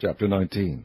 Chapter 19.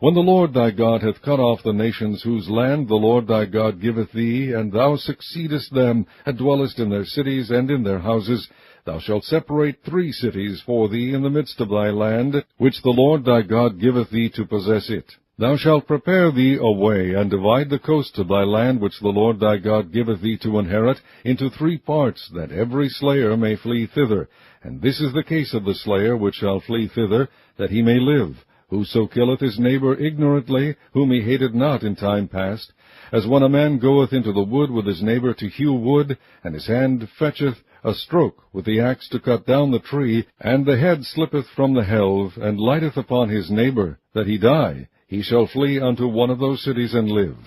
When the Lord thy God hath cut off the nations whose land the Lord thy God giveth thee, and thou succeedest them, and dwellest in their cities and in their houses, thou shalt separate 3 cities for thee in the midst of thy land, which the Lord thy God giveth thee to possess it. Thou shalt prepare thee a way, and divide the coast of thy land, which the Lord thy God giveth thee to inherit, into 3 parts, that every slayer may flee thither. And this is the case of the slayer which shall flee thither, that he may live. Whoso killeth his neighbor ignorantly, whom he hated not in time past, as when a man goeth into the wood with his neighbor to hew wood, and his hand fetcheth a stroke with the axe to cut down the tree, and the head slippeth from the helve, and lighteth upon his neighbor, that he die, he shall flee unto one of those cities and live.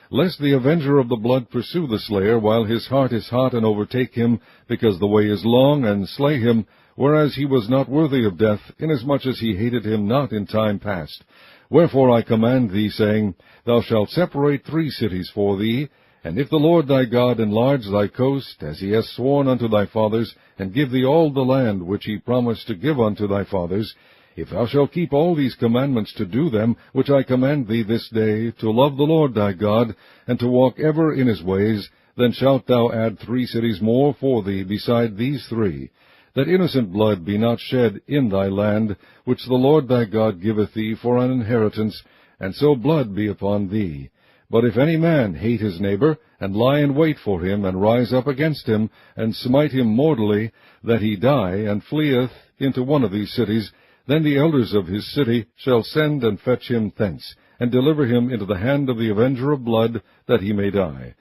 Lest the avenger of the blood pursue the slayer while his heart is hot, and overtake him, because the way is long, and slay him, whereas he was not worthy of death, inasmuch as he hated him not in time past. Wherefore I command thee, saying, Thou shalt separate 3 cities for thee, and if the Lord thy God enlarge thy coast, as he hath sworn unto thy fathers, and give thee all the land which he promised to give unto thy fathers, if thou shalt keep all these commandments to do them, which I command thee this day, to love the Lord thy God, and to walk ever in his ways, then shalt thou add 3 cities more for thee beside these 3, that innocent blood be not shed in thy land, which the Lord thy God giveth thee for an inheritance, and so blood be upon thee. But if any man hate his neighbor, and lie in wait for him, and rise up against him, and smite him mortally, that he die, and fleeth into one of these cities, then the elders of his city shall send and fetch him thence, and deliver him into the hand of the avenger of blood, that he may die.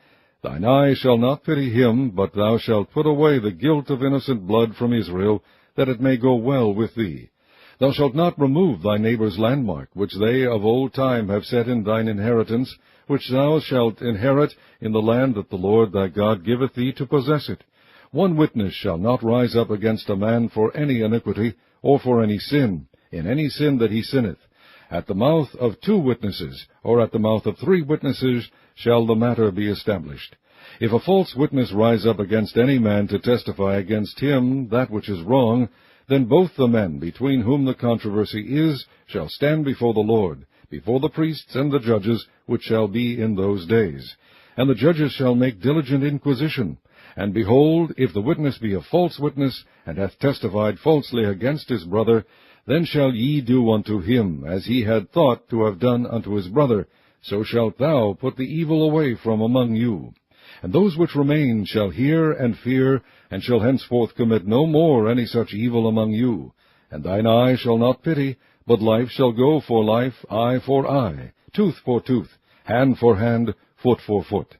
Thine eye shall not pity him, but thou shalt put away the guilt of innocent blood from Israel, that it may go well with thee. Thou shalt not remove thy neighbor's landmark, which they of old time have set in thine inheritance, which thou shalt inherit in the land that the Lord thy God giveth thee to possess it. 1 witness shall not rise up against a man for any iniquity, or for any sin, in any sin that he sinneth. At the mouth of 2 witnesses, or at the mouth of 3 witnesses, shall the matter be established. If a false witness rise up against any man to testify against him that which is wrong, then both the men between whom the controversy is shall stand before the Lord, before the priests and the judges, which shall be in those days. And the judges shall make diligent inquisition. And behold, if the witness be a false witness, and hath testified falsely against his brother, then shall ye do unto him as he had thought to have done unto his brother. So shalt thou put the evil away from among you. And those which remain shall hear and fear, and shall henceforth commit no more any such evil among you. And thine eye shall not pity, but life shall go for life, eye for eye, tooth for tooth, hand for hand, foot for foot.